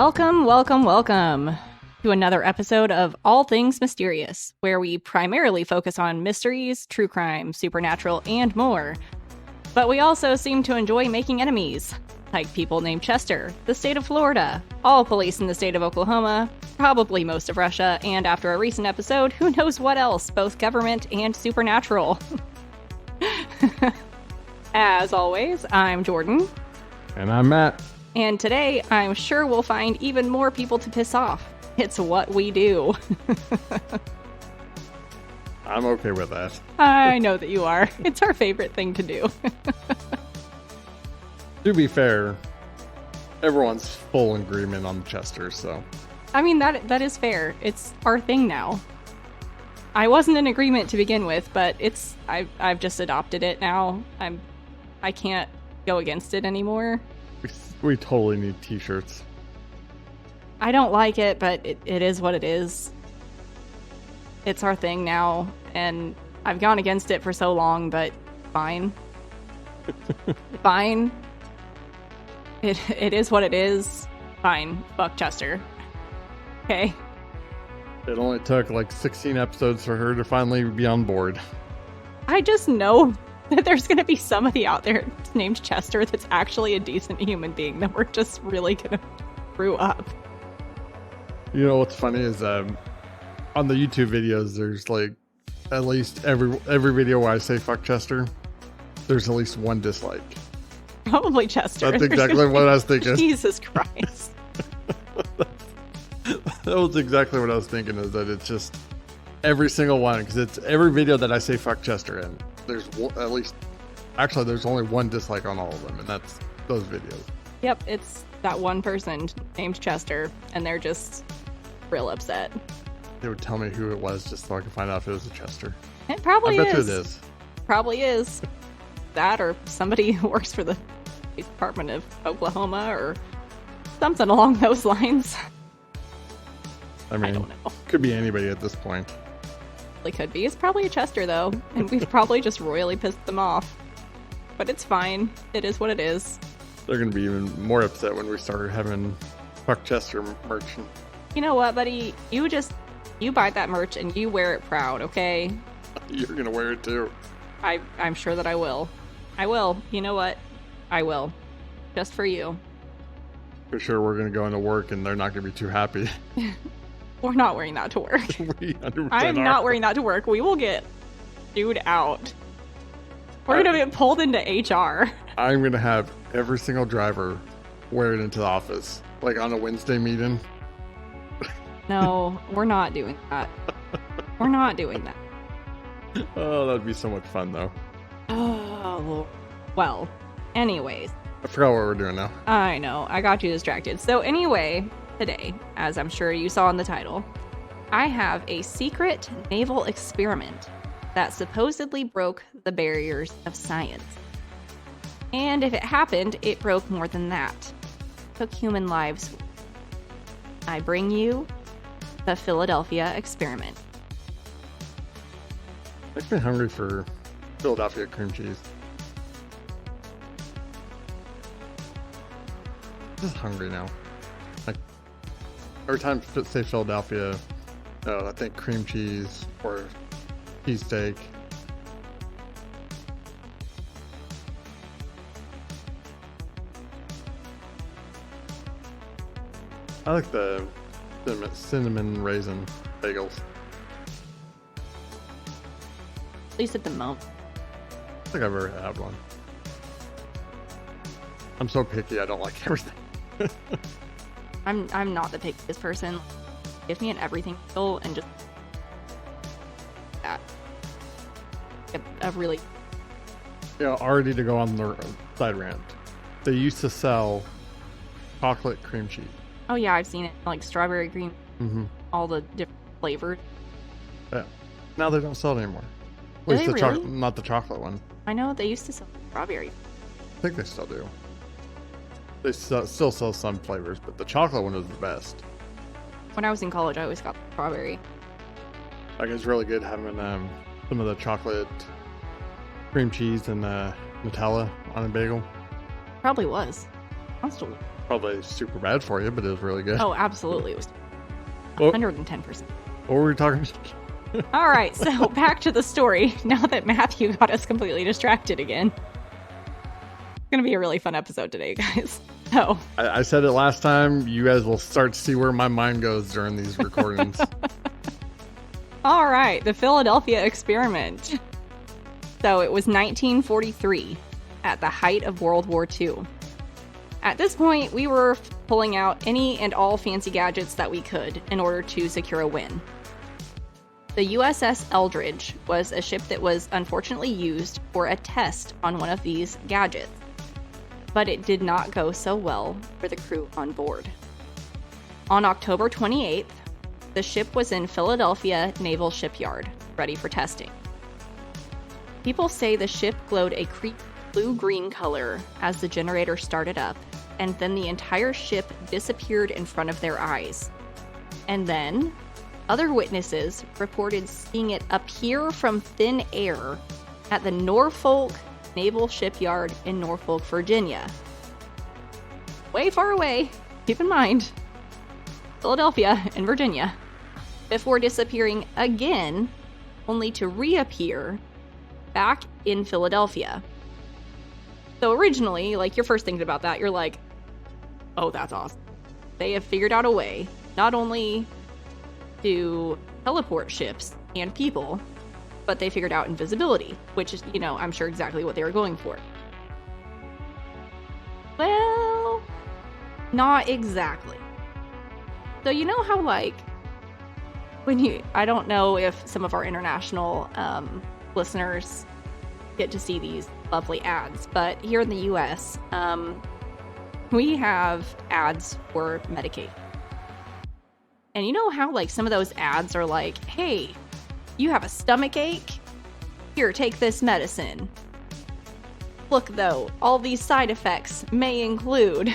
Welcome, welcome, welcome to another episode of All Things Mysterious, where we primarily focus on mysteries, true crime, supernatural, and more. But we also seem to enjoy making enemies, like people named Chester, the state of Florida, all police in the state of Oklahoma, probably most of Russia, and after a recent episode, who knows what else, both government and supernatural. As always, I'm Jordan. And I'm Matt. And today, I'm sure we'll find even more people to piss off. It's what we do. I'm okay with that. I know that you are. It's our favorite thing to do. To be fair, everyone's full agreement on Chester, so. I mean, that is fair. It's our thing now. I wasn't in agreement to begin with, but I've just adopted it now. I can't go against it anymore. We totally need t-shirts. I don't like it, but it is what it is. It's our thing now, and I've gone against it for so long, but fine. Fine. It is what it is. Fine. Fuck Chester. Okay. It only took like 16 episodes for her to finally be on board. I just know that there's going to be somebody out there named Chester that's actually a decent human being that we're just really going to screw up. You know what's funny is on the YouTube videos, there's like at least every video where I say fuck Chester, there's at least one dislike. Probably Chester. That's exactly what I was thinking. Jesus Christ. That was exactly what I was thinking, is that it's just every single one, because it's every video that I say fuck Chester in. There's at least, actually, there's only one dislike on all of them, and that's those videos. Yep, it's that one person named Chester, and they're just real upset. They would tell me who it was just so I could find out if it was a Chester. It probably I bet is. you it is. Probably is. That or somebody who works for the Department of Oklahoma or something along those lines. I mean, I don't know. Could be anybody at this point. It could be. It's probably a Chester, though, and we've probably just royally pissed them off. But it's fine. It is what it is. They're going to be even more upset when we start having fuck Chester merch. You know what, buddy? You buy that merch and you wear it proud, okay? You're going to wear it too. I'm sure that I will. I will. You know what? I will. Just for you. For sure, we're going to go into work and they're not going to be too happy. We're not wearing that to work. I'm not wearing that to work. We will get dude out. We're going to get pulled into HR. I'm going to have every single driver wear it into the office. Like on a Wednesday meeting. No, we're not doing that. We're not doing that. Oh, that'd be so much fun, though. Oh, Lord. Well, anyways. I forgot what we're doing now. I know. I got you distracted. So anyway, today, as I'm sure you saw in the title, I have a secret naval experiment that supposedly broke the barriers of science. And if it happened, it broke more than that. Took human lives. I bring you the Philadelphia experiment. Makes me hungry for Philadelphia cream cheese. Just hungry now. Like every time I say Philadelphia, I think cream cheese or cheesesteak. I like the cinnamon raisin bagels. At least at the moment. I don't think I've ever had one. I'm so picky, I don't like everything. I'm not the pickiest person. Give me an everything meal and just that. A really Already to go on the side rant. They used to sell chocolate cream cheese. Oh yeah, I've seen it. Like strawberry cream, all the different flavors. Yeah. Now they don't sell it anymore. At Do least they really? Not the chocolate one. I know they used to sell strawberry. I think they still do. They still sell some flavors, but the chocolate one is the best. When I was in college, I always got strawberry. Like, it's really good having some of the chocolate cream cheese and Nutella on a bagel. Probably was. Constantly. Probably super bad for you, but it was really good. Oh, absolutely. It was Well- 110%. What were we talking? All right, so back to the story. Now that Matthew got us completely distracted again. It's going to be a really fun episode today, guys. So, I said it last time. You guys will start to see where my mind goes during these recordings. all right, the Philadelphia experiment. So it was 1943, at the height of World War II. At this point, we were pulling out any and all fancy gadgets that we could in order to secure a win. The USS Eldridge was a ship that was unfortunately used for a test on one of these gadgets, but it did not go so well for the crew on board. On October 28th, the ship was in Philadelphia Naval Shipyard, ready for testing. People say the ship glowed a creepy blue-green color as the generator started up, and then the entire ship disappeared in front of their eyes. And then, other witnesses reported seeing it appear from thin air at the Norfolk Naval Shipyard in Norfolk, Virginia. Way far away, keep in mind, Philadelphia and Virginia, before disappearing again, only to reappear back in Philadelphia. So originally, like, your first thinking about that, you're like, oh, that's awesome. They have figured out a way, not only to teleport ships and people, but they figured out invisibility, which is, I'm sure exactly what they were going for. Well, not exactly. So you know how, like, I don't know if some of our international listeners get to see these lovely ads, but here in the US, we have ads for Medicaid. And you know how, like, some of those ads are like, hey, you have a stomach ache? Here, take this medicine. Look, though, all these side effects may include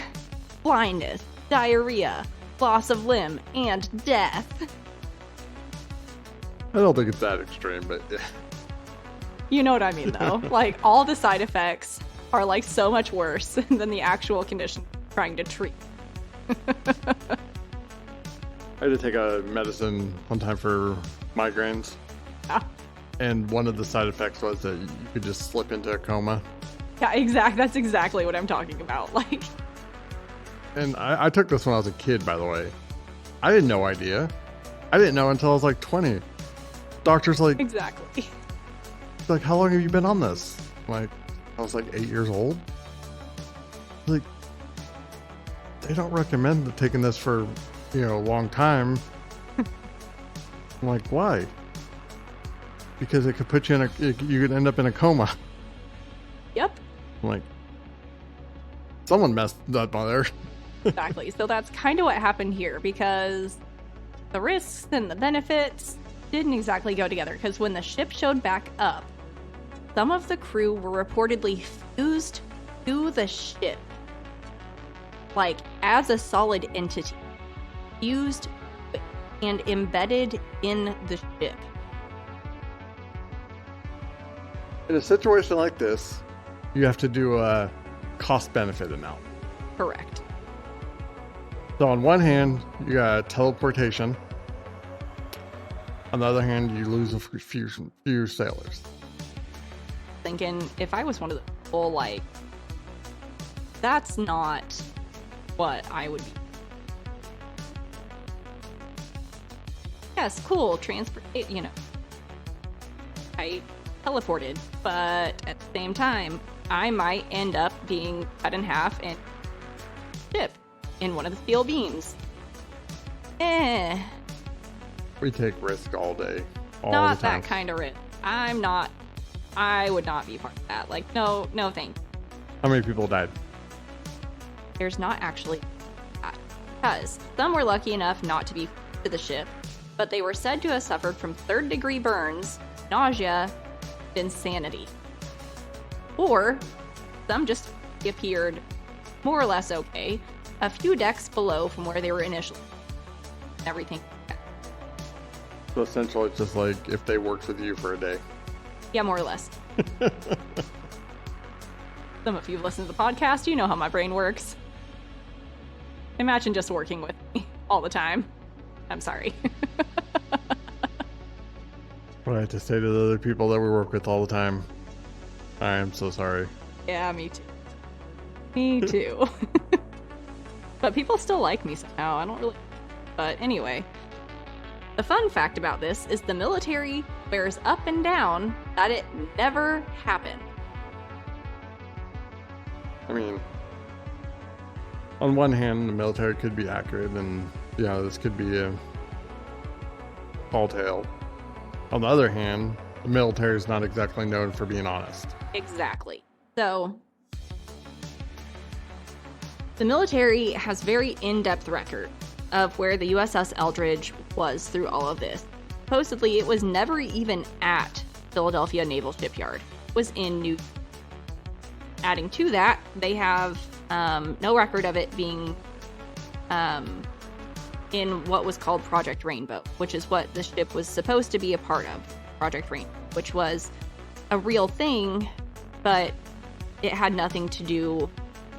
blindness, diarrhea, loss of limb, and death. I don't think it's that extreme, but yeah. You know what I mean, though. Like, all the side effects are, like, so much worse than the actual condition you're trying to treat. I had to take a medicine one time for migraines. Yeah. And one of the side effects was that you could just slip into a coma. Yeah, that's exactly what I'm talking about. Like, And I took this when I was a kid, by the way. I had no idea. I didn't know until I was like 20. Doctor's like, exactly. like, how long have you been on this? Like, I was like 8 years old. Like, they don't recommend taking this for, a long time. I'm like, why? Because it could put you you could end up in a coma. Yep. I'm like, someone messed up on there. Exactly. So that's kind of what happened here, because the risks and the benefits didn't exactly go together, because when the ship showed back up, some of the crew were reportedly fused to the ship, like as a solid entity, fused and embedded in the ship. In a situation like this, you have to do a cost-benefit analysis. Correct. So on one hand, you got teleportation. On the other hand, you lose a few sailors. Thinking, if I was one of the people, like, that's not what I would be. Yes, cool, transport, I teleported, but at the same time, I might end up being cut in half and ship in one of the steel beams. We take risk all day, all Not the time. that kind of risk. I would not be part of that. Like, no thanks. How many people died? There's not actually that, because some were lucky enough not to be to the ship, but they were said to have suffered from third-degree burns, nausea, and insanity. Or some just appeared more or less okay, a few decks below from where they were initially. Everything. So essentially, it's just like if they worked with you for a day. Yeah, more or less. Some of you have listened to the podcast, you know how my brain works. Imagine just working with me all the time. I'm sorry. What I have to say to the other people that we work with all the time. I am so sorry. Yeah, me too. Me too. But people still like me somehow. I don't really... But anyway. The fun fact about this is the military swears up and down that it never happened. I mean, on one hand, the military could be accurate and, this could be a tall tale. On the other hand, the military is not exactly known for being honest. Exactly. So, the military has very in-depth record of where the USS Eldridge was through all of this. Supposedly, it was never even at Philadelphia Naval Shipyard. It was in New York. Adding to that, they have no record of it being in what was called Project Rainbow, which is what the ship was supposed to be a part of, Project Rainbow, which was a real thing, but it had nothing to do,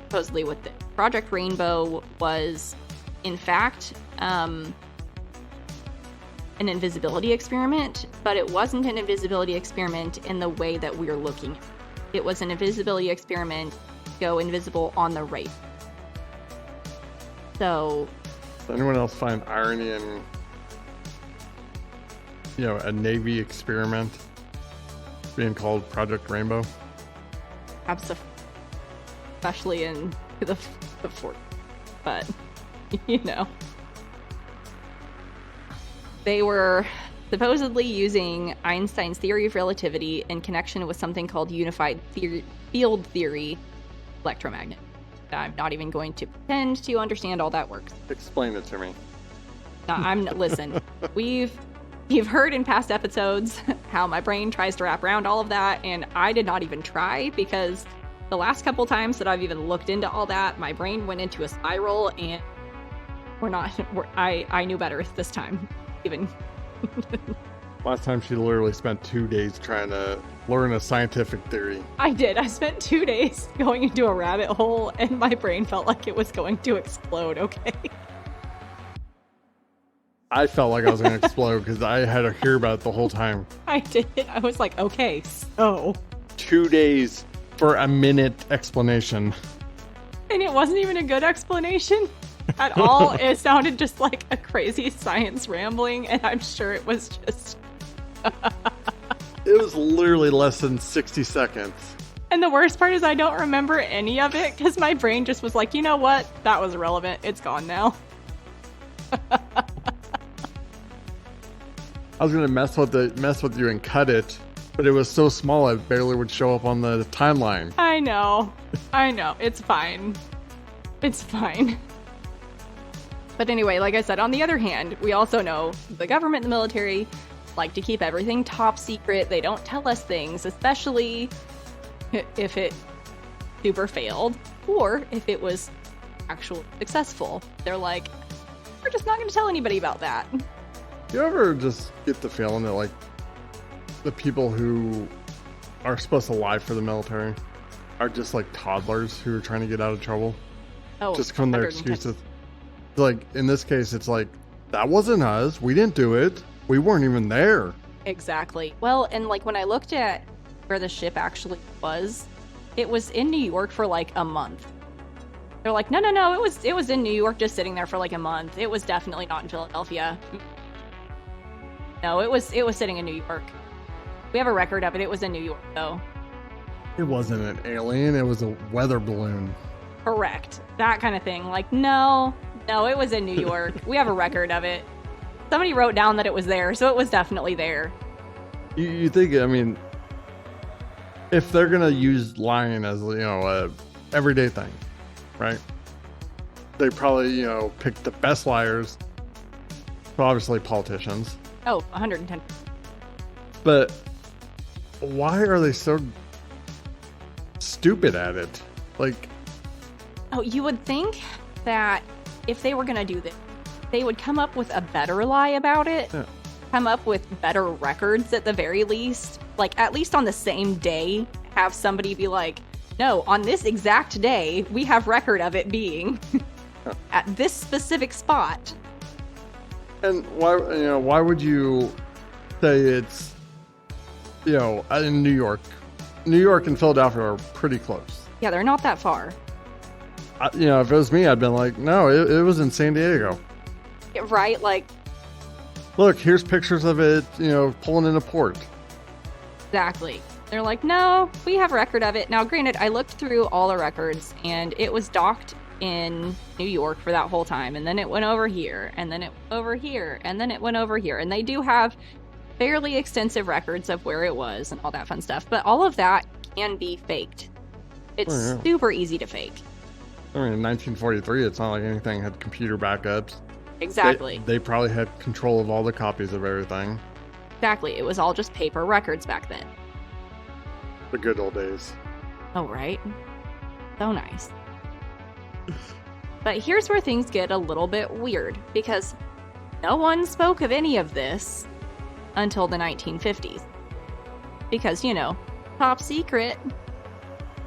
supposedly, with it. Project Rainbow was, in fact, an invisibility experiment, but it wasn't an invisibility experiment in the way that we're looking. It was an invisibility experiment, go invisible on the race. So... Does anyone else find irony in, a Navy experiment being called Project Rainbow? Especially in the fort. But, They were supposedly using Einstein's theory of relativity in connection with something called unified field theory electromagnet. I'm not even going to pretend to understand all that works. Explain it to me. Listen, you've heard in past episodes how my brain tries to wrap around all of that, and I did not even try because the last couple times that I've even looked into all that, my brain went into a spiral, and I knew better this time. Even last time she literally spent 2 days trying to learn a scientific theory. I did. I spent 2 days going into a rabbit hole, and my brain felt like it was going to explode, okay? I felt like I was going to explode because I had to hear about it the whole time. I did. I was like, okay, so... 2 days for a minute explanation. And it wasn't even a good explanation at all. It sounded just like a crazy science rambling, and I'm sure it was just... It was literally less than 60 seconds. And the worst part is I don't remember any of it because my brain just was like, you know what? That was irrelevant. It's gone now. I was gonna mess with you and cut it, but it was so small it barely would show up on the timeline. I know. It's fine. It's fine. But anyway, like I said, on the other hand, we also know the government and the military like to keep everything top secret. They don't tell us things, especially if it super failed or if it was actually successful. They're like, we're just not going to tell anybody about that. Do you ever just get the feeling that like the people who are supposed to lie for the military are just like toddlers who are trying to get out of trouble? Oh, just from their excuses. Like in this case, it's like, that wasn't us. We didn't do it. We weren't even there. Exactly. Well, and like when I looked at where the ship actually was, it was in New York for like a month. They're like, no, it was in New York just sitting there for like a month. It was definitely not in Philadelphia. No, it was sitting in New York. We have a record of it. It was in New York, though. It wasn't an alien. It was a weather balloon. Correct. That kind of thing. Like, no, it was in New York. We have a record of it. Somebody wrote down that it was there, so it was definitely there. You think, I mean, if they're going to use lying as, a everyday thing, right? They probably, pick the best liars. Obviously politicians. Oh, 110. But why are they so stupid at it? Like, oh, you would think that if they were going to do this, they would come up with a better lie about it. Yeah. Come up with better records at the very least. Like, at least on the same day, have somebody be like, no, on this exact day, we have record of it being. at this specific spot. And why would you say it's, in New York? New York and Philadelphia are pretty close. Yeah, they're not that far. If it was me, I'd been like, no, it was in San Diego. Right? Like, look, here's pictures of it, pulling in a port. exactly. They're like, no, we have record of it. Now, granted, I looked through all the records, and it was docked in New York for that whole time, and then it went over here, and then it went over here, and then it went over here. And they do have fairly extensive records of where it was and all that fun stuff, but all of that can be faked. It's super easy to fake. I mean, in 1943, it's not like anything had computer backups. Exactly. They probably had control of all the copies of everything. Exactly. It was all just paper records back then. The good old days. Oh, right. So nice. But here's where things get a little bit weird, because no one spoke of any of this until the 1950s. Because, top secret.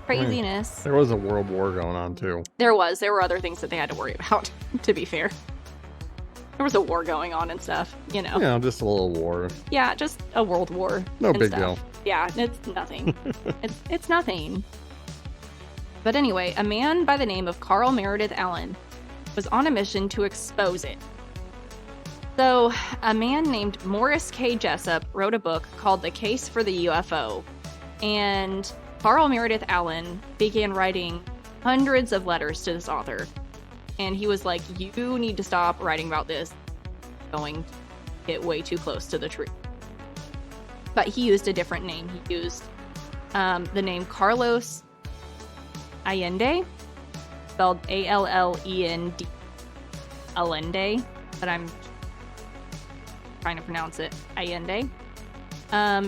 Craziness. There was a world war going on, too. There were other things that they had to worry about, to be fair. There was a war going on and stuff, Yeah, just a little war. Yeah, just a world war. No big deal. Yeah, it's nothing. it's nothing. But anyway, a man by the name of Carl Meredith Allen was on a mission to expose it. So, a man named Morris K. Jessup wrote a book called The Case for the UFO, and Carl Meredith Allen began writing hundreds of letters to this author. And he was like, you need to stop writing about this. Going to get way too close to the truth. But he used a different name. He used the name Carlos Allende, spelled Allende, Allende, but I'm trying to pronounce it Allende.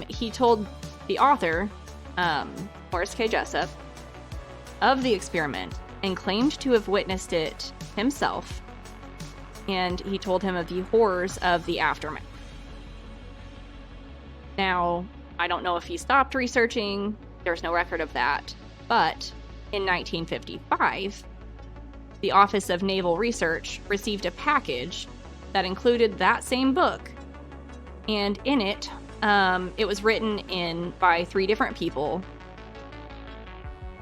He told the author, Morris K. Jessup, of the experiment and claimed to have witnessed it himself, and he told him of the horrors of the aftermath. Now, I don't know if he stopped researching, there's no record of that, but in 1955, the Office of Naval Research received a package that included that same book, and in it, it was written in by 3 different people,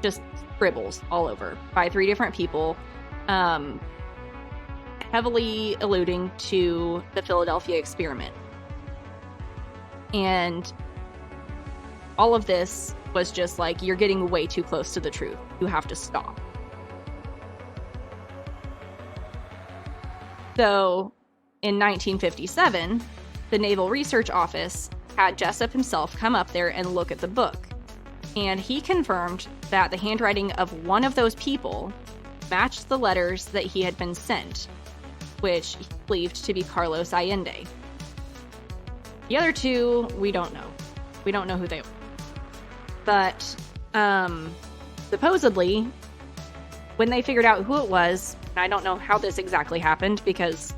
just scribbles all over, by 3 different people, heavily alluding to the Philadelphia experiment. And all of this was just like, you're getting way too close to the truth. You have to stop. So, in 1957, the Naval Research Office had Jessup himself come up there and look at the book. And he confirmed that the handwriting of one of those people matched the letters that he had been sent, which he believed to be Carlos Allende. The other 2, we don't know. We don't know who they were. But, supposedly, when they figured out who it was, and I don't know how this exactly happened, because,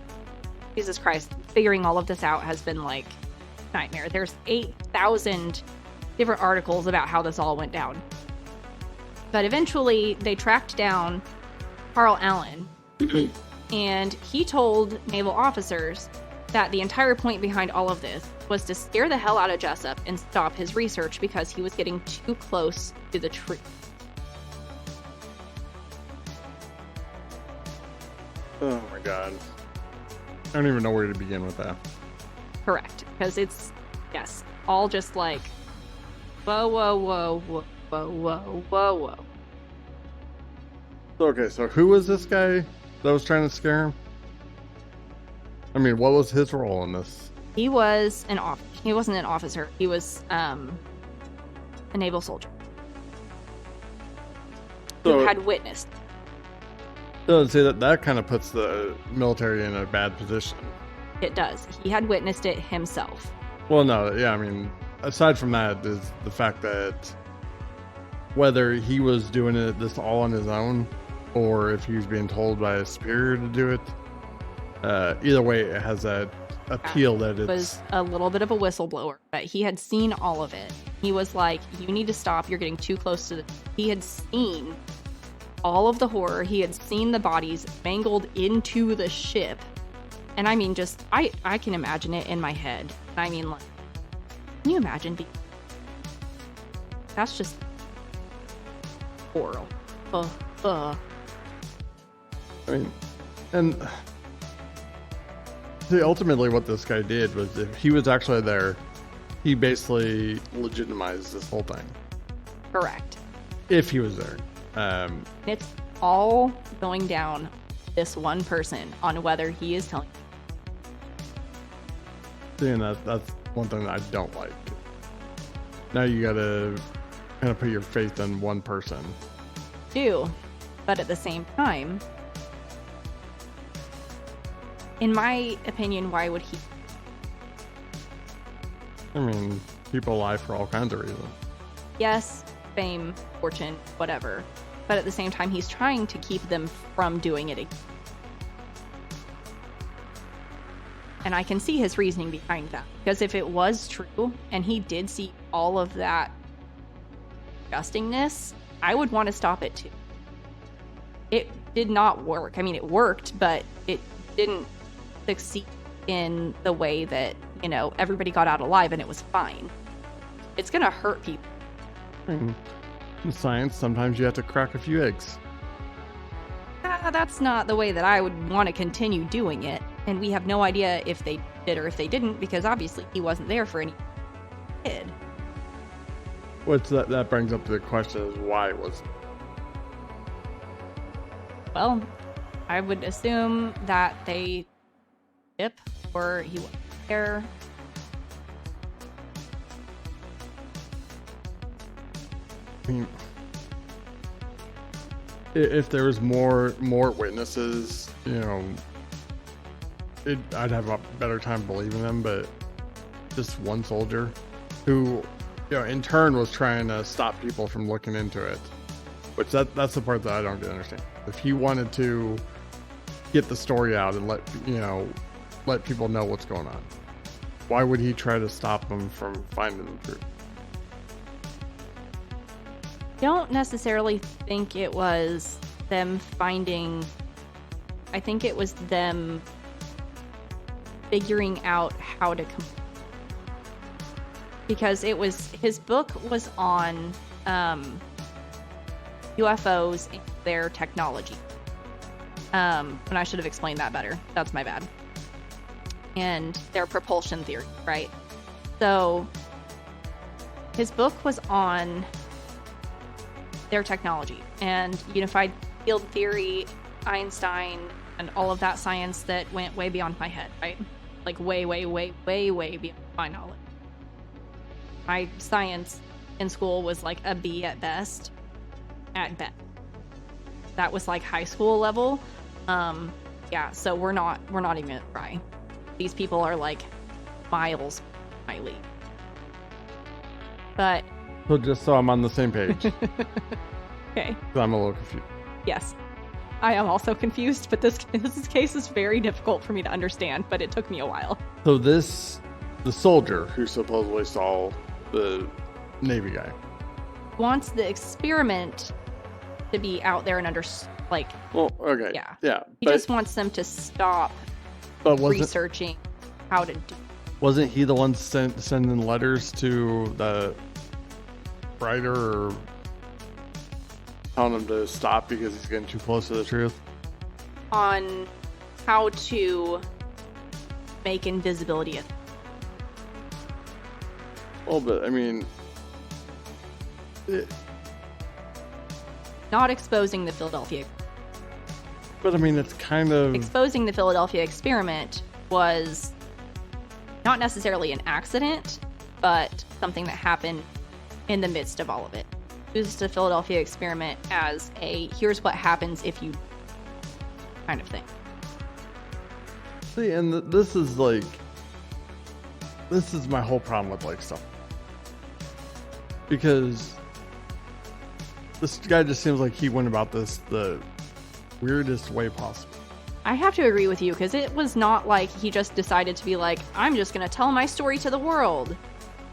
Jesus Christ, figuring all of this out has been, like, nightmare. There's 8,000 different articles about how this all went down. But eventually, they tracked down Carl Allen, and he told naval officers that the entire point behind all of this was to scare the hell out of Jessup and stop his research because he was getting too close to the truth. Oh my god. I don't even know where to begin with that. Correct. Because it's, yes, all just like, whoa, whoa, whoa, whoa, whoa, whoa, whoa, whoa. Okay, so who was this guy that was trying to scare him? I mean, what was his role in this? He was he wasn't an officer. He was a naval soldier who had witnessed. So see, that kind of puts the military in a bad position. It does. He had witnessed it himself. Well, no, yeah, I mean, aside from that is the fact that whether he was doing this all on his own or if he was being told by a superior to do it, either way, it has that appeal that it was a little bit of a whistleblower, but he had seen all of it. He was like, you need to stop. You're getting too close to the... He had seen all of the horror. He had seen the bodies mangled into the ship. And I mean, just, I can imagine it in my head. I mean, like, can you imagine being... That's just horrible. I mean, and see, ultimately what this guy did was, if he was actually there, he basically legitimized this whole thing. Correct. If he was there. It's all going down this one person on whether he is telling. And that's one thing that I don't like. Now you gotta kind of put your faith in one person. Do, but at the same time, in my opinion, why would he? I mean, people lie for all kinds of reasons. Yes, fame, fortune, whatever. But at the same time, he's trying to keep them from doing it again. And I can see his reasoning behind that. Because if it was true, and he did see all of that disgustingness, I would want to stop it too. It did not work. I mean, it worked, but it didn't succeed in the way that, you know, everybody got out alive and it was fine. It's gonna hurt people. In science, sometimes you have to crack a few eggs. That's not the way that I would want to continue doing it. And we have no idea if they did or if they didn't, because obviously he wasn't there for any kid. Which that brings up the question is why it was. Well, I would assume that they dip or he wasn't there. I mean, if there was more witnesses, you know, I'd have a better time believing them. But just one soldier who, you know, in turn was trying to stop people from looking into it, which that's the part that I don't understand. If he wanted to get the story out and let people know what's going on, why would he try to stop them from finding the truth? Don't necessarily think it was them finding. I think it was them figuring out how to because it was, his book was on UFOs and their technology. And I should have explained that better. That's my bad. And their propulsion theory, right? So his book was on their technology and unified field theory, Einstein, and all of that science that went way beyond my head, right? Like way beyond my knowledge. My science in school was like a B at best. At best. That was like high school level. Yeah, so we're not even gonna try. These people are like miles my league. But so just so I'm on the same page. Okay. I'm a little confused. Yes. I am also confused, but this case is very difficult for me to understand, but it took me a while. So the soldier who supposedly saw the Navy guy wants the experiment to be out there and well, okay. Yeah. He just wants them to stop researching how to do. Wasn't he the one sending letters to the writer or telling him to stop because he's getting too close to the truth? On how to make invisibility a thing. Well, but I mean, not exposing the Philadelphia. But I mean, it's kind of exposing the Philadelphia experiment was not necessarily an accident, but something that happened in the midst of all of it. Used the Philadelphia experiment as a here's what happens if you kind of thing. See, and this is my whole problem with like stuff, because this guy just seems like he went about this the weirdest way possible. I have to agree with you, because it was not like he just decided to be like, I'm just gonna tell my story to the world.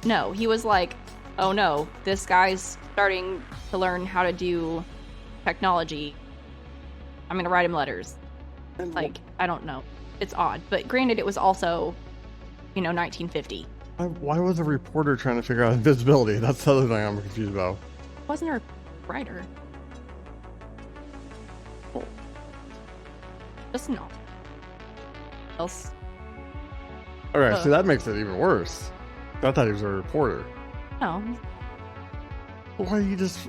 No, he was like, oh no, this guy's starting to learn how to do technology. I'm going to write him letters. And Like, I don't know. It's odd. But granted, it was also, 1950. why was a reporter trying to figure out invisibility? That's the other thing I'm confused about. Wasn't a writer. Oh. Just not. Else. Okay, so that makes it even worse. I thought he was a reporter. No. Why are you just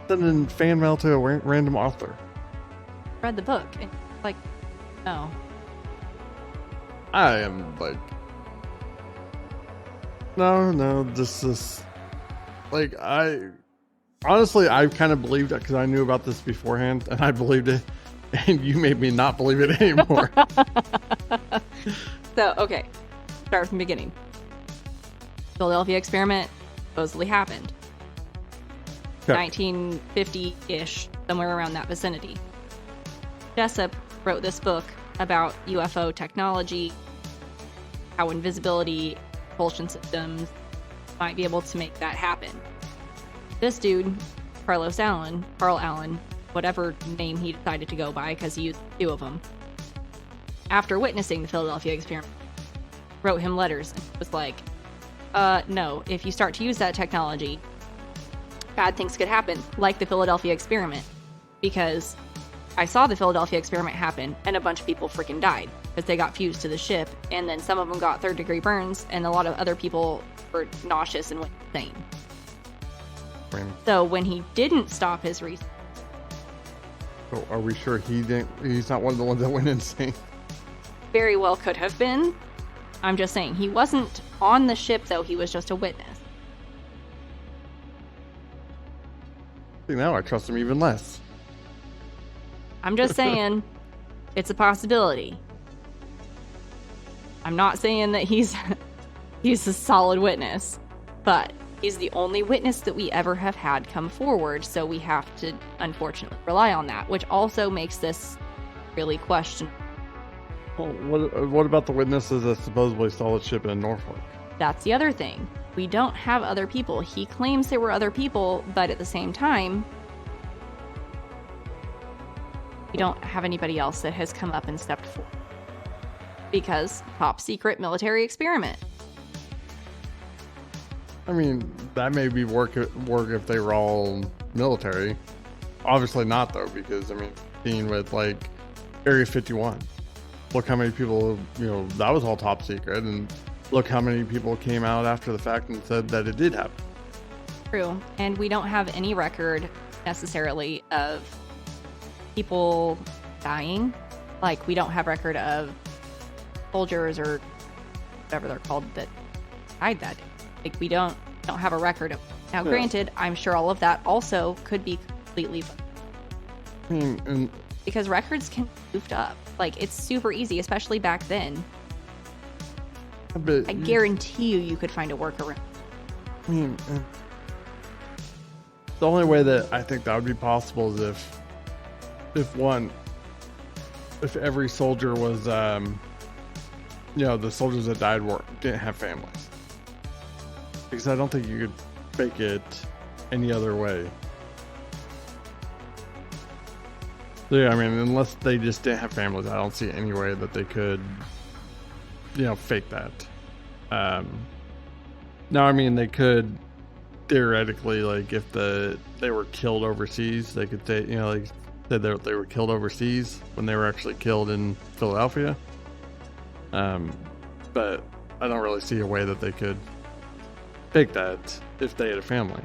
sending fan mail to a random author? Read the book. And, like, no. I am like, no, this, like, honestly, I kind of believed it because I knew about this beforehand, and I believed it, and you made me not believe it anymore. So, okay. Start from the beginning. Philadelphia experiment supposedly happened. Okay. 1950-ish, somewhere around that vicinity. Jessup wrote this book about UFO technology, how invisibility, propulsion systems might be able to make that happen. This dude, Carl Allen, whatever name he decided to go by because he used two of them, after witnessing the Philadelphia experiment, wrote him letters and was like, no, if you start to use that technology, bad things could happen, like the Philadelphia experiment, because I saw the Philadelphia experiment happen and a bunch of people freaking died because they got fused to the ship, and then some of them got third-degree burns, and a lot of other people were nauseous and went insane. So when he didn't stop his research... So are we sure he's not one of the ones that went insane? Very well could have been. I'm just saying, he wasn't on the ship, though. He was just a witness. See, now I trust him even less. I'm just saying, it's a possibility. I'm not saying that he's a solid witness, but he's the only witness that we ever have had come forward, so we have to, unfortunately, rely on that, which also makes this really questionable. Well, what about the witnesses that supposedly saw the ship in Norfolk? That's the other thing. We don't have other people. He claims there were other people, but at the same time, we don't have anybody else that has come up and stepped forward. Because top secret military experiment. I mean, that may be work if they were all military. Obviously not, though, because, I mean, being with, like, Area 51. Look how many people, that was all top secret, and look how many people came out after the fact and said that it did happen. True. And we don't have any record, necessarily, of people dying. Like, we don't have record of soldiers or whatever they're called that died that day. Like, we don't have a record of. Now, granted, I'm sure all of that also could be completely because records can be goofed up. Like, it's super easy, especially back then. But I guarantee you could find a workaround. I mean, the only way that I think that would be possible is if every soldier was, the soldiers that died didn't have families. Because I don't think you could fake it any other way. So, yeah, I mean, unless they just didn't have families, I don't see any way that they could, fake that. Now, I mean, they could theoretically, like, if they were killed overseas, they could say, like, said that they were killed overseas when they were actually killed in Philadelphia. But I don't really see a way that they could fake that if they had a family.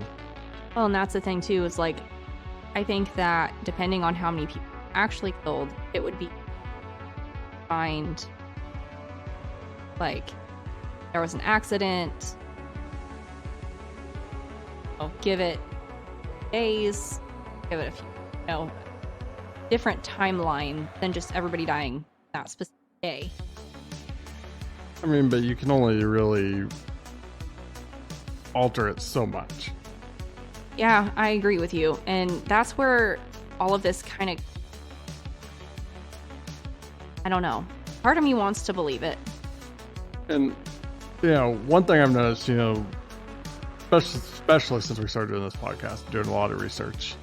Well, and that's the thing too, is like, I think that depending on how many people actually killed, it would be find, like, there was an accident, give it days, give it a few, different timeline than just everybody dying that specific day. I mean, but you can only really alter it so much. Yeah, I agree with you. And that's where all of this kind of, I don't know. Part of me wants to believe it. And, one thing I've noticed, especially since we started doing this podcast, doing a lot of research,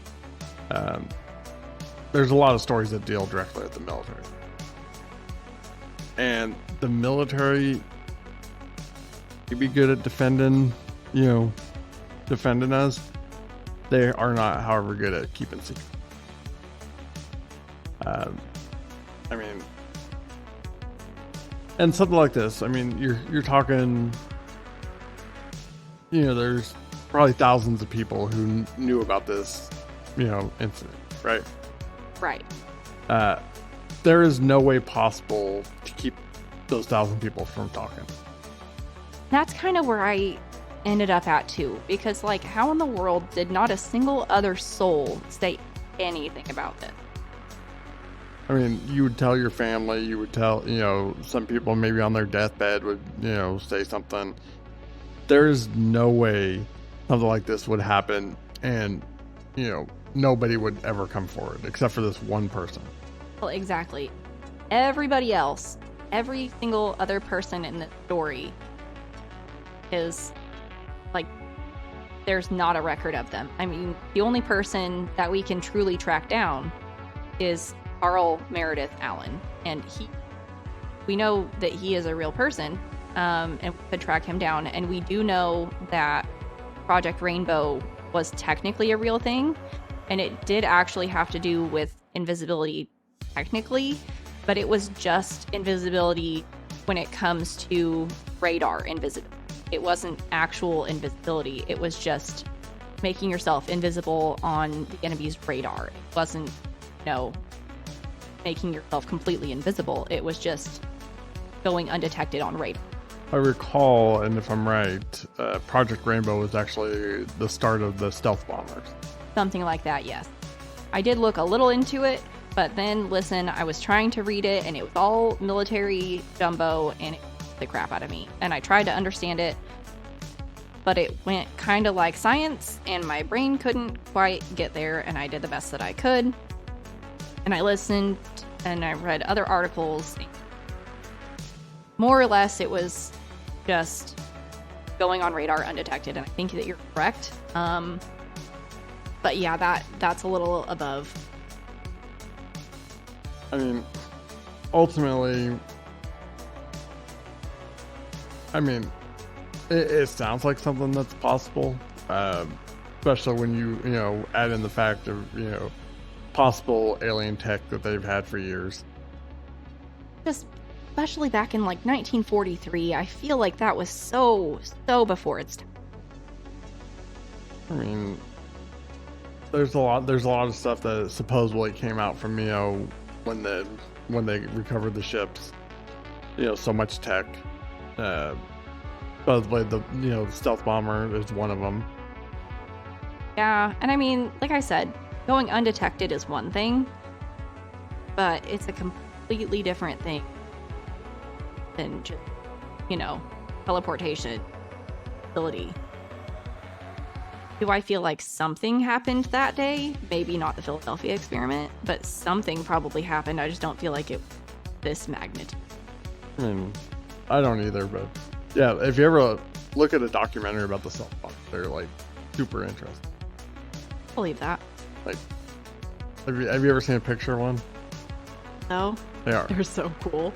there's a lot of stories that deal directly with the military. And the military can be good at defending us. They are not, however, good at keeping secret. I mean, and something like this, I mean, you're talking, there's probably thousands of people who knew about this, incident, right? Right. There is no way possible to keep those 1,000 people from talking. That's kind of where I ended up at too, because like, how in the world did not a single other soul say anything about this? I mean, you would tell your family, you would tell, some people maybe on their deathbed would, say something. There's no way something like this would happen and, nobody would ever come forward except for this one person. Well, exactly. Everybody else, every single other person in the story is like, there's not a record of them. I mean, the only person that we can truly track down is Carl Meredith Allen, and we know that he is a real person, and we could track him down, and we do know that Project Rainbow was technically a real thing, and it did actually have to do with invisibility technically, but it was just invisibility when it comes to radar invisibility. It wasn't actual invisibility, it was just making yourself invisible on the enemy's radar. It wasn't, making yourself completely invisible. It was just going undetected on radar. I recall, and if I'm right, Project Rainbow was actually the start of the stealth bombers. Something like that, yes. I did look a little into it, but then, listen, I was trying to read it, and it was all military jumbo, and it beat the crap out of me. And I tried to understand it, but it went kind of like science, and my brain couldn't quite get there, and I did the best that I could. And I listened, and I read other articles. More or less, it was just going on radar undetected, and I think that you're correct. But yeah, that's a little above. I mean, ultimately, it sounds like something that's possible, especially when you add in the fact of, possible alien tech that they've had for years. Just especially back in like 1943, I feel like that was so before its time. I mean, there's a lot of stuff that supposedly came out from when they recovered the ships. So much tech. Supposedly the stealth bomber is one of them. Yeah, and I mean, like I said, going undetected is one thing, but it's a completely different thing than just, teleportation ability. Do I feel like something happened that day? Maybe not the Philadelphia experiment, but something probably happened. I just don't feel like it was this magnitude. I mean, I don't either, but yeah, if you ever look at a documentary about the stealth bomber, they're like super interesting. Believe that. Like, have you ever seen a picture of one? No. They're so cool.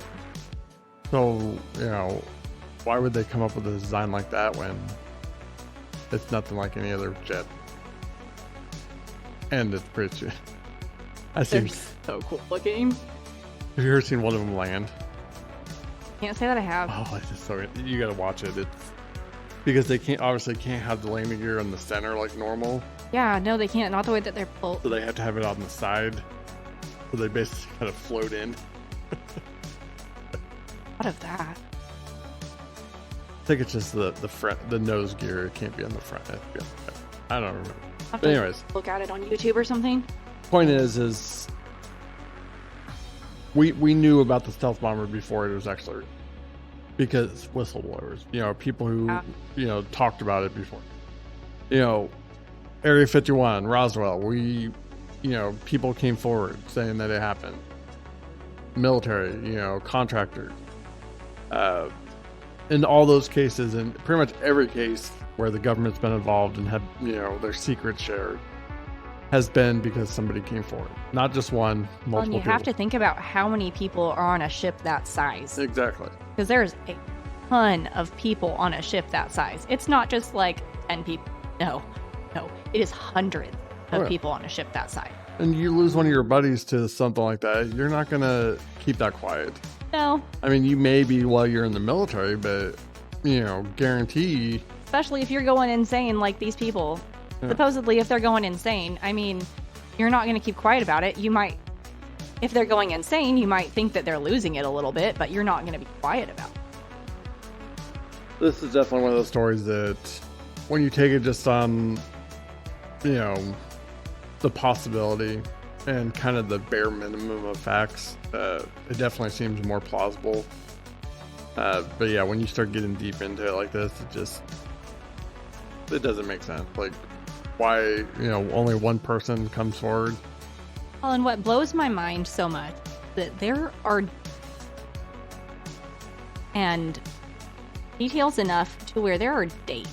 So, why would they come up with a design like that when it's nothing like any other jet? And it's pretty. They're so cool looking. Have you ever seen one of them land? Can't say that I have. Oh, it's just so, you gotta watch it. It's because they can't have the landing gear in the center like normal. Yeah, no, they can't. Not the way that they're pulled. So they have to have it on the side. So they basically kind of float in. What of that? I think it's just the front, the nose gear. It can't be on the front. I don't remember. But anyways, look at it on YouTube or something. Point is we knew about the stealth bomber before it was actually, because whistleblowers, people who talked about it before. Area 51, Roswell. People came forward saying that it happened. Military, contractors. In all those cases, and pretty much every case where the government's been involved and had, their secrets shared, has been because somebody came forward. Not just one, multiple Well, and you people. have to think about how many people are on a ship that size. Exactly. Because there's a ton of people on a ship that size. It's not just like 10 people. No. It is hundreds of people on a ship that size. And you lose one of your buddies to something like that, you're not going to keep that quiet. No. I mean, you may be while you're in the military, but, guarantee. Especially if you're going insane like these people. Yeah. Supposedly, if they're going insane, I mean, you're not going to keep quiet about it. You might, if they're going insane, you might think that they're losing it a little bit, but you're not going to be quiet about it. This is definitely one of those stories that when you take it just on, the possibility and kind of the bare minimum of facts, it definitely seems more plausible. But yeah, when you start getting deep into it like this, it doesn't make sense. Like, why, only one person comes forward? Well, and what blows my mind so much that there are and details enough to where there are dates.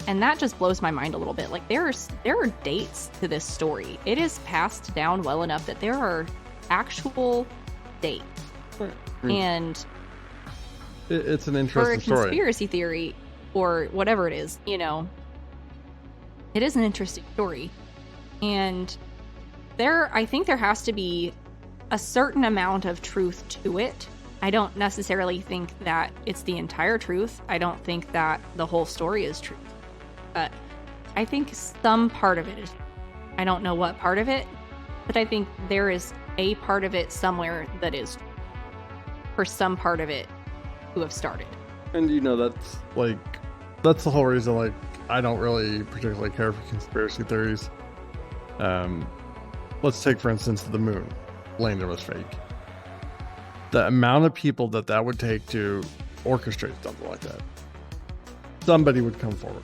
And that just blows my mind a little bit. Like, there are dates to this story. It is passed down well enough that there are actual dates. And it's an interesting story. For a conspiracy theory or whatever it is, it is an interesting story. And I think there has to be a certain amount of truth to it. I don't necessarily think that it's the entire truth. I don't think that the whole story is true. But I think some part of it is. I don't know what part of it, but I think there is a part of it somewhere that is for some part of it to have started. And that's the whole reason, I don't really particularly care for conspiracy theories. Let's take, for instance, the moon landing was fake. The amount of people that would take to orchestrate something like that. Somebody would come forward.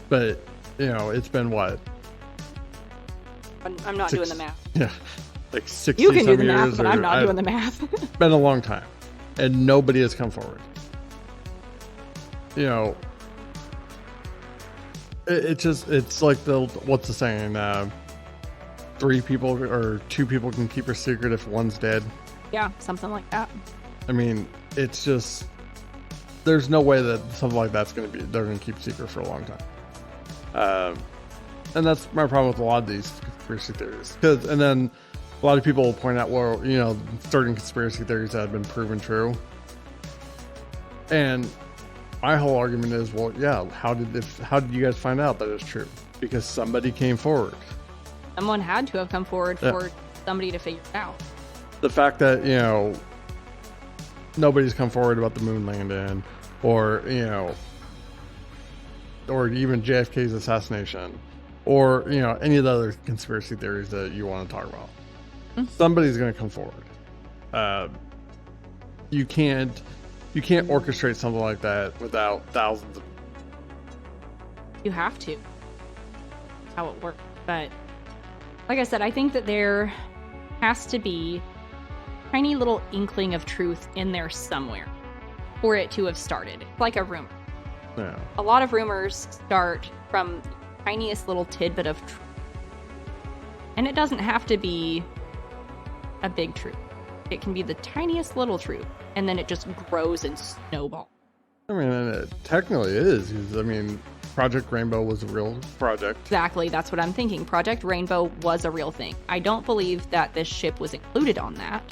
But, it's been what? I'm not doing the math. Yeah. 60 You can do the years, math, but I'm not doing the math. It's been a long time. And nobody has come forward. It's like what's the saying? 3 people or 2 people can keep a secret if one's dead. Yeah, something like that. I mean, it's just, there's no way that something like that's they're going to keep secret for a long time. And that's my problem with a lot of these conspiracy theories. And then a lot of people will point out, well, certain conspiracy theories that have been proven true. And my whole argument is, well, yeah, how did you guys find out that it's true? Because somebody came forward. Someone had to have come forward for somebody to figure it out. The fact that, nobody's come forward about the moon landing, or even JFK's assassination, or, any of the other conspiracy theories that you want to talk about. Mm-hmm. Somebody's going to come forward. You can't orchestrate something like that without thousands of. You have to. How it works. But like I said, I think that there has to be a tiny little inkling of truth in there somewhere for it to have started. Like a rumor. Yeah. A lot of rumors start from the tiniest little tidbit of truth. And it doesn't have to be a big truth. It can be the tiniest little truth, and then it just grows and snowballs. I mean, and it technically is. Project Rainbow was a real project. Exactly, that's what I'm thinking. Project Rainbow was a real thing. I don't believe that this ship was included on that,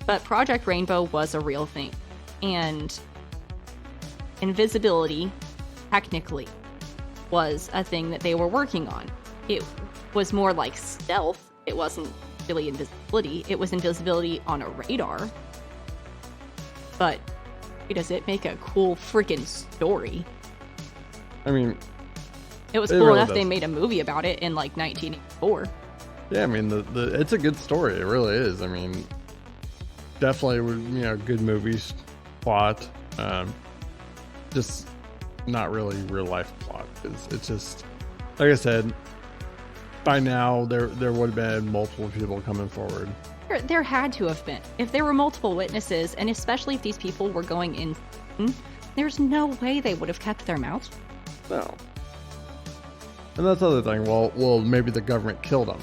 but Project Rainbow was a real thing. And invisibility, technically, was a thing that they were working on. It was more like stealth. It wasn't really invisibility. It was invisibility on a radar. But does it make a cool freaking story? I mean, it was cool really enough they made a movie about it in 1984. Yeah, I mean, it's a good story. It really is. I mean, definitely, good movies, plot. Just not really real life plot. It's just, like I said, by now there would have been multiple people coming forward. There had to have been. If there were multiple witnesses, and especially if these people were going in, there's no way they would have kept their mouths. No. And that's the other thing. Well, maybe the government killed them.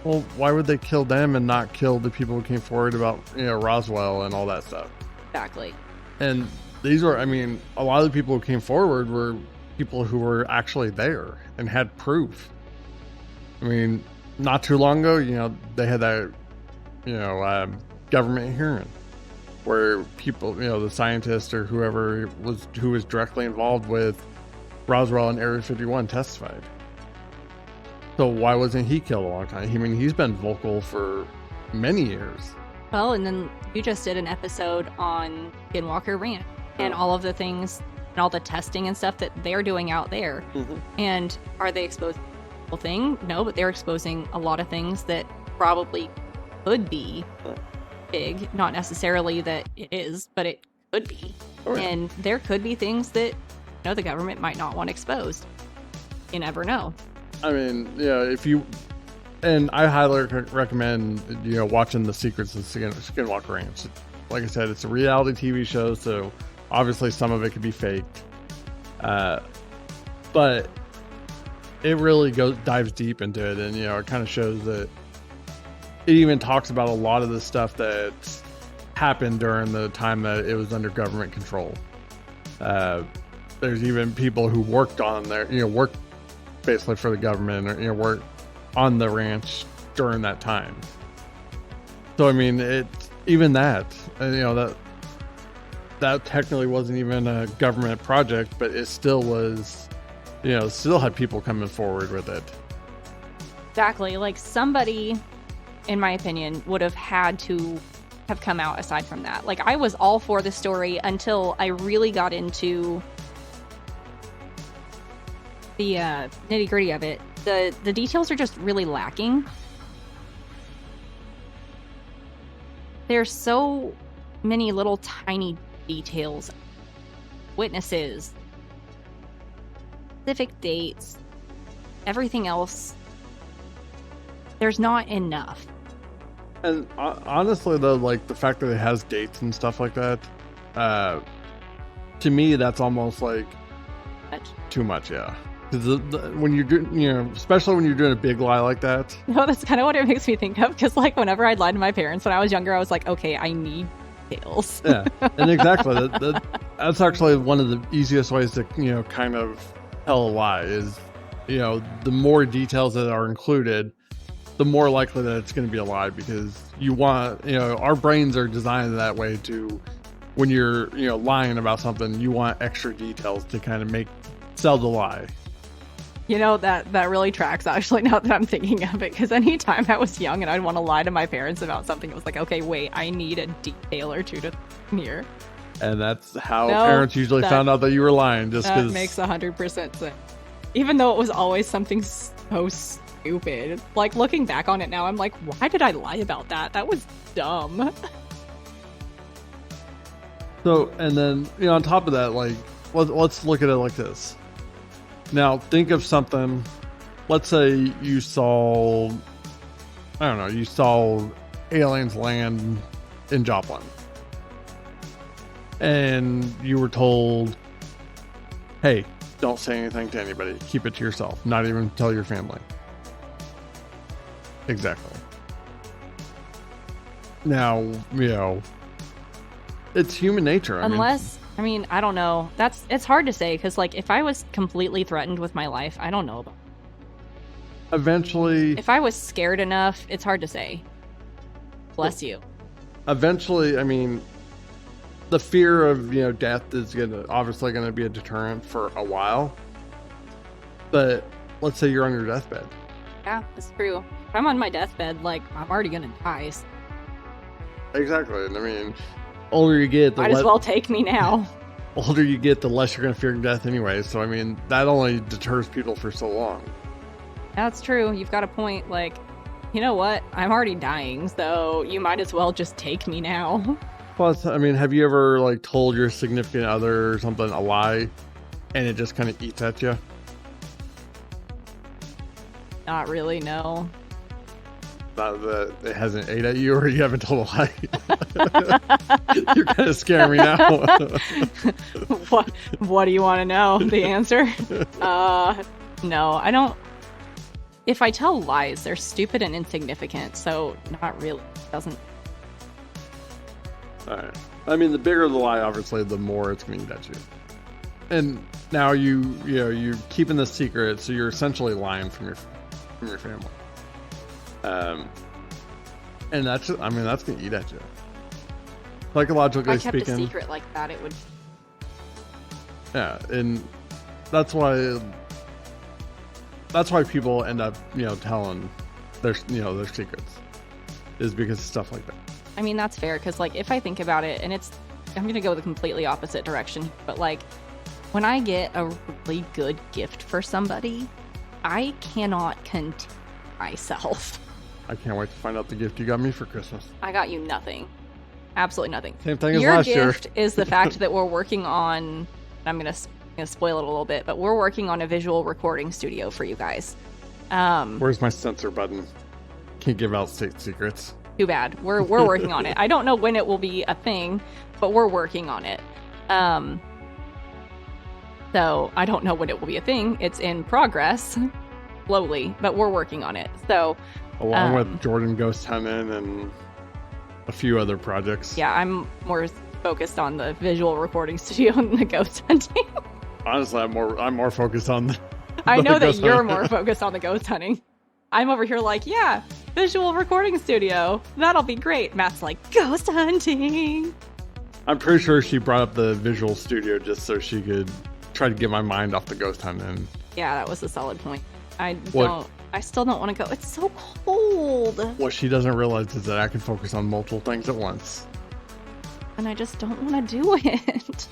Well, why would they kill them and not kill the people who came forward about, Roswell and all that stuff? Exactly. And these were, a lot of the people who came forward were people who were actually there and had proof. Not too long ago, they had that, government hearing where people, the scientists or who was directly involved with Roswell and Area 51 testified. So why wasn't he killed a long time? He's been vocal for many years. Well, and then you just did an episode on Skinwalker Ranch and all of the things and all the testing and stuff that they're doing out there. Mm-hmm. And are they exposed to the whole thing? No, but they're exposing a lot of things that probably could be big. Not necessarily that it is, but it could be. Oh, yeah. And there could be things that the government might not want exposed. You never know. If you, and I highly recommend, watching The Secrets of Skinwalker Ranch. Like I said, it's a reality TV show, so obviously some of it could be faked. But it really dives deep into it, and, it kind of shows that it even talks about a lot of the stuff that happened during the time that it was under government control. There's even people who worked on there, worked basically for the government, or worked on the ranch during that time. So it's even that, and that technically wasn't even a government project, but it still was, still had people coming forward with it. Exactly. Like, somebody, in my opinion, would have had to have come out aside from that. Like, I was all for the story until I really got into the nitty gritty of it. The details are just really lacking. There's so many little tiny details, witnesses, specific dates, everything else. There's not enough. And honestly, though, like the fact that it has dates and stuff like that, to me, that's almost like too much. Yeah. Because when you're doing, especially when you're doing a big lie like that. No, that's kind of what it makes me think of. Because, like, whenever I'd lied to my parents when I was younger, I was like, okay, I need details. Yeah, and exactly. That's actually one of the easiest ways to, kind of tell a lie is, the more details that are included, the more likely that it's going to be a lie, because you want, our brains are designed that way to, when you're, lying about something, you want extra details to kind of sell the lie. That really tracks, actually, now that I'm thinking of it, because anytime I was young and I'd want to lie to my parents about something, it was like, okay, wait, I need a detail or two to hear. And that's how parents usually found out that you were lying, just because. That makes 100% sense. Even though it was always something so stupid. Like, looking back on it now, I'm like, why did I lie about that? That was dumb. So, and then, on top of that, like, let's look at it like this. Now, think of something, let's say you saw aliens land in Joplin. And you were told, hey, don't say anything to anybody. Keep it to yourself. Not even tell your family. Exactly. Now, it's human nature. I don't know. It's hard to say, because, like, if I was completely threatened with my life, I don't know about it. Eventually. If I was scared enough, it's hard to say. Bless you. Eventually, the fear of, death is obviously going to be a deterrent for a while. But let's say you're on your deathbed. Yeah, that's true. If I'm on my deathbed, like, I'm already going to die. So. Exactly. Older you get, might as well take me now. Older you get, the less you're going to fear death anyway. So, that only deters people for so long. That's true. You've got a point. Like, you know what? I'm already dying, so you might as well just take me now. Plus, have you ever, like, told your significant other or something a lie, and it just kind of eats at you? Not really, no. Not that it hasn't ate at you, or you haven't told a lie. You're kind of scaring me now. What do you want to know? The answer? No, I don't. If I tell lies, they're stupid and insignificant, so not really. Doesn't. All right. I mean, the bigger the lie, obviously, the more it's going to eat at you. And now you're keeping this secret, so you're essentially lying from your family. And that's going to eat at you. Psychologically If I kept speaking, a secret like that, it would. yeah, and that's why people end up, telling their secrets, is because of stuff like that. I mean, that's fair, because, like, if I think about it, and I'm going to go the completely opposite direction, but, like, when I get a really good gift for somebody, I cannot contain myself. I can't wait to find out the gift you got me for Christmas. I got you nothing. Absolutely nothing. Same thing as last year. Your gift is the fact that we're working on, I'm going to spoil it a little bit, but we're working on a visual recording studio for you guys. Where's my censor button? Can't give out state secrets. Too bad. We're working on it. I don't know when it will be a thing, but we're working on it. So I don't know when it will be a thing. It's in progress, slowly, but we're working on it. So along with Jordan Ghost Hunting and a few other projects. Yeah, I'm more focused on the visual recording studio and the ghost hunting. Honestly, I'm more focused on I know that you're more focused on the ghost hunting. I'm over here like, yeah, visual recording studio. That'll be great. Matt's like, ghost hunting. I'm pretty sure she brought up the visual studio just so she could try to get my mind off the ghost hunting. Yeah, that was a solid point. I still don't want to go. It's so cold. What she doesn't realize is that I can focus on multiple things at once. And I just don't want to do it.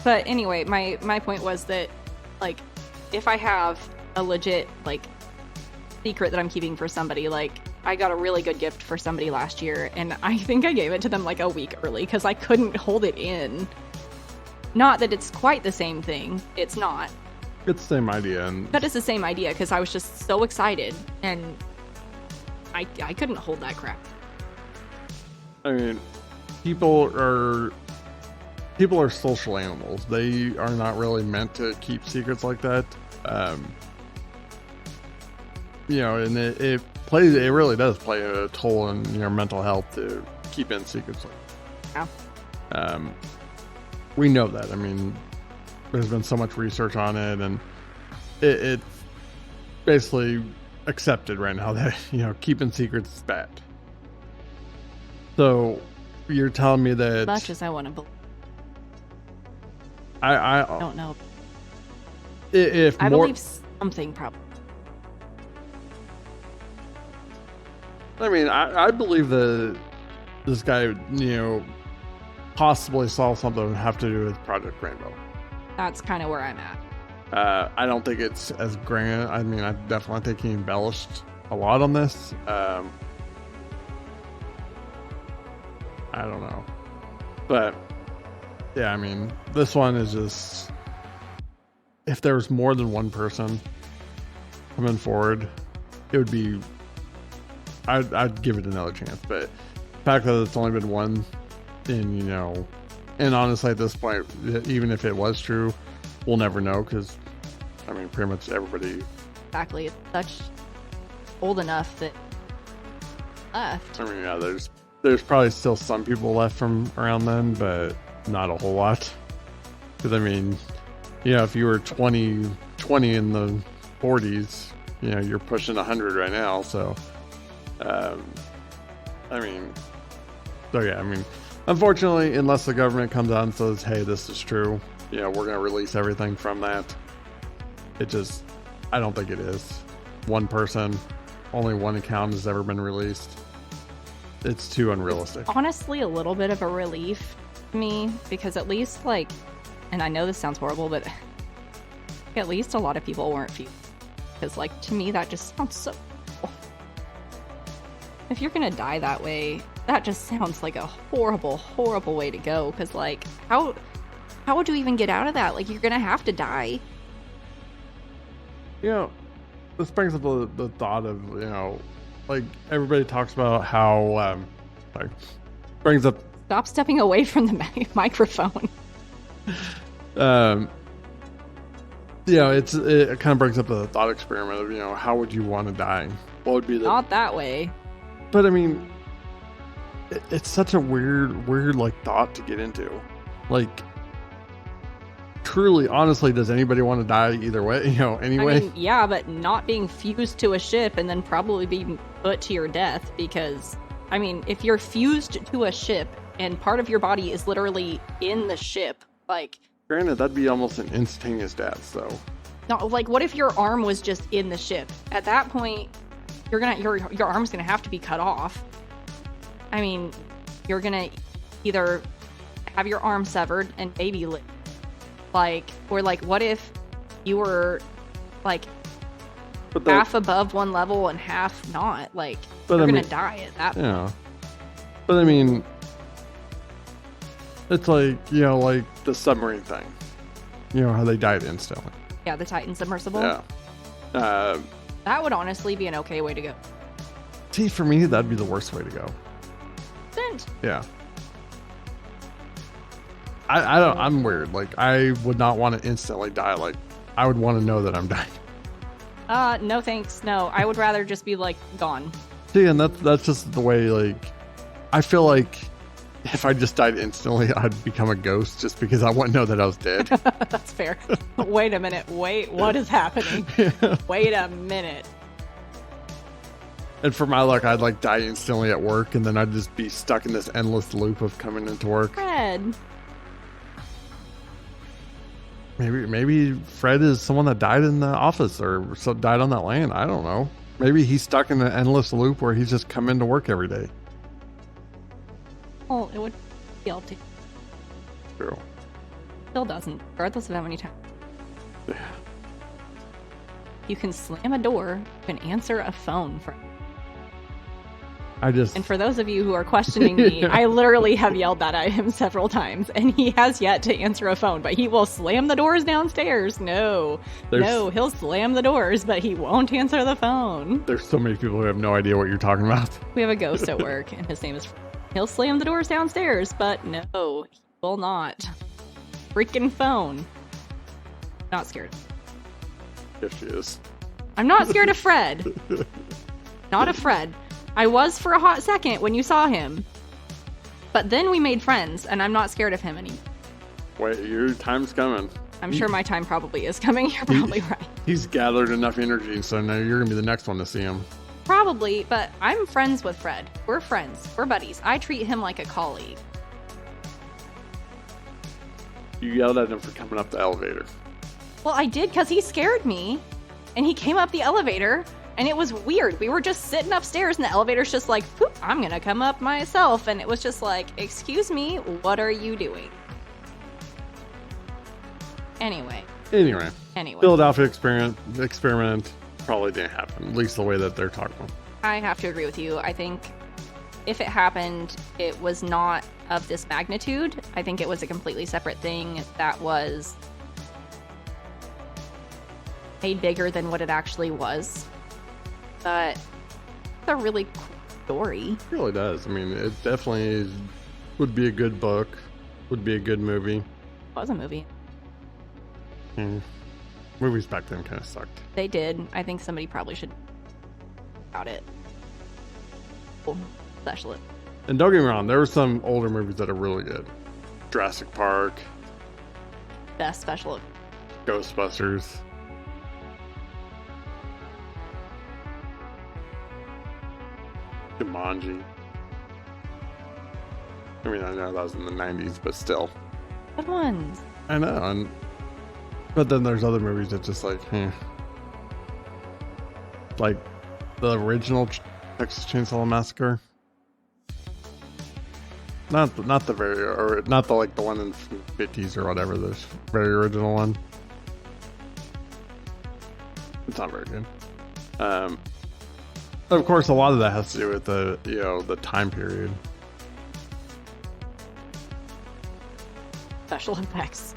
But anyway, my point was that, like, if I have a legit, like, secret that I'm keeping for somebody, like, I got a really good gift for somebody last year, and I think I gave it to them, like, a week early because I couldn't hold it in. Not that it's quite the same thing. It's not. It's the same idea. But it's the same idea because I was just so excited, and I couldn't hold that crap. I mean, people are social animals. They are not really meant to keep secrets like that. And it really does play a toll in your mental health to keep in secrets like that. Yeah. We know that. I mean, there's been so much research on it, and it's basically accepted right now that, keeping secrets is bad. So you're telling me that... As much as I want to believe. I don't know. I believe something, probably. I mean, I believe that this guy, possibly saw something have to do with Project Rainbow. That's kind of where I'm at. I don't think it's as grand. I mean, I definitely think he embellished a lot on this. I don't know. But, yeah, I mean, this one is just... If there was more than one person coming forward, it would be... I'd give it another chance. But the fact that it's only been one, and, and honestly, at this point, even if it was true, we'll never know because, I mean, pretty much everybody... Exactly. It's such old enough that left. I mean, yeah, there's probably still some people left from around then, but not a whole lot. Because, I mean, if you were 20 in the 40s, you're pushing 100 right now, so... unfortunately, unless the government comes out and says, hey, this is true, we're going to release everything from that. I don't think it is. One person, only one account has ever been released. It's too unrealistic. It's honestly a little bit of a relief to me, because at least, like, and I know this sounds horrible, but at least a lot of people weren't few. Because, like, to me, that just sounds so... If you're gonna die that way, that just sounds like a horrible, horrible way to go. Because, like, how would you even get out of that? Like, you're gonna have to die. This brings up the thought of, like, everybody talks about how, brings up... Stop stepping away from the microphone. it kind of brings up the thought experiment of, how would you want to die? What would be the... Not that way. But I mean, it's such a weird like thought to get into. Like, truly, honestly, does anybody want to die either way? Anyway. I mean, yeah, but not being fused to a ship and then probably being put to your death because, I mean, if you're fused to a ship and part of your body is literally in the ship, like... Granted, that'd be almost an instantaneous death, so... No, like, what if your arm was just in the ship? At that point, your arm's gonna have to be cut off. I mean, you're gonna either have your arm severed and baby lit. Like, or like, what if you were, like, half above one level and half not? Like, you're gonna die at that point. Yeah. But I mean... It's like, like the submarine thing. How they died instantly. Yeah, the Titan submersible. Yeah. That would honestly be an okay way to go. See, for me, that'd be the worst way to go. Sent. Yeah. I'm weird. Like, I would not want to instantly die. Like, I would want to know that I'm dying. No thanks. No, I would rather just be, like, gone. See, and that's just the way, like, I feel like if I just died instantly, I'd become a ghost just because I wouldn't know that I was dead. That's fair. Wait a minute. Wait, what is happening? Wait a minute. And for my luck, I'd like die instantly at work, and then I'd just be stuck in this endless loop of coming into work. Fred. Maybe Fred is someone that died in the office or died on that land. I don't know. Maybe he's stuck in an endless loop where he's just come into work every day. Well, it would be able to. True. Still doesn't, regardless of how many times. Yeah. You can slam a door, you can answer a phone. And for those of you who are questioning me, I literally have yelled that at him several times, and he has yet to answer a phone, but he will slam the doors downstairs. No, he'll slam the doors, but he won't answer the phone. There's so many people who have no idea what you're talking about. We have a ghost at work, and his name is... He'll slam the doors downstairs, but no, he will not. Freaking phone. Not scared. Yes, she is. I'm not scared of Fred. Not of Fred. I was for a hot second when you saw him. But then we made friends, and I'm not scared of him anymore. Wait, your time's coming. I'm sure my time probably is coming. You're probably right. He's gathered enough energy, so now you're going to be the next one to see him. Probably, but I'm friends with Fred. We're friends. We're buddies. I treat him like a colleague. You yelled at him for coming up the elevator. Well, I did because he scared me. And he came up the elevator, and it was weird. We were just sitting upstairs, and the elevator's just like, poop, I'm going to come up myself. And it was just like, excuse me, what are you doing? Anyway. Philadelphia experiment probably didn't happen, at least the way that they're talking. I have to agree with you. I think if it happened, it was not of this magnitude. I think it was a completely separate thing that was made bigger than what it actually was. But it's a really cool story. It really does. I mean, it definitely would be a good book, would be a good movie. It was a movie. Movies back then kind of sucked. They did. I think somebody probably should about it. Cool. Special. And don't get me wrong, there were some older movies that are really good. Jurassic Park. Best special. Ghostbusters. Jumanji. I mean, I know that was in the 90s, but still. Good ones. I know, but then there's other movies that just like, like the original Texas Chainsaw Massacre. Not the like the one in the 50s or whatever, the very original one. It's not very good. Of course, a lot of that has to do with the time period. Special effects.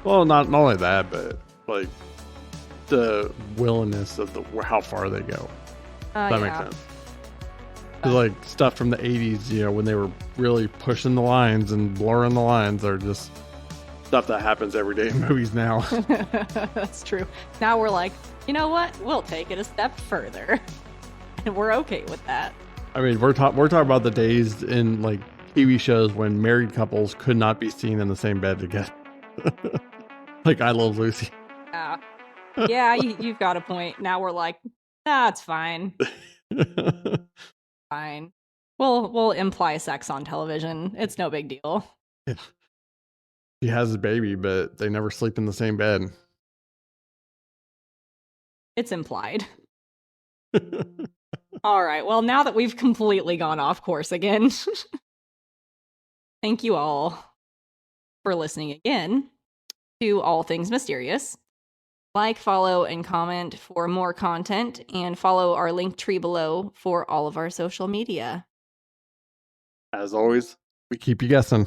Well, not only that, but like the willingness of how far they go. That makes sense. Like stuff from the 80s, when they were really pushing the lines and blurring the lines, are just stuff that happens every day in movies now. That's true. Now we're like, you know what? We'll take it a step further. And we're okay with that. I mean, we're talking about the days in like TV shows when married couples could not be seen in the same bed together. Like I Love Lucy. Yeah, you've got a point. Now we're like, nah, it's fine. Fine. We'll imply sex on television. It's no big deal. Yeah. She has a baby, but they never sleep in the same bed. It's implied. All right. Well, now that we've completely gone off course again, thank you all for listening again to All Things Mysterious. Like, follow, and comment for more content, and follow our link tree below for all of our social media. As always, we keep you guessing.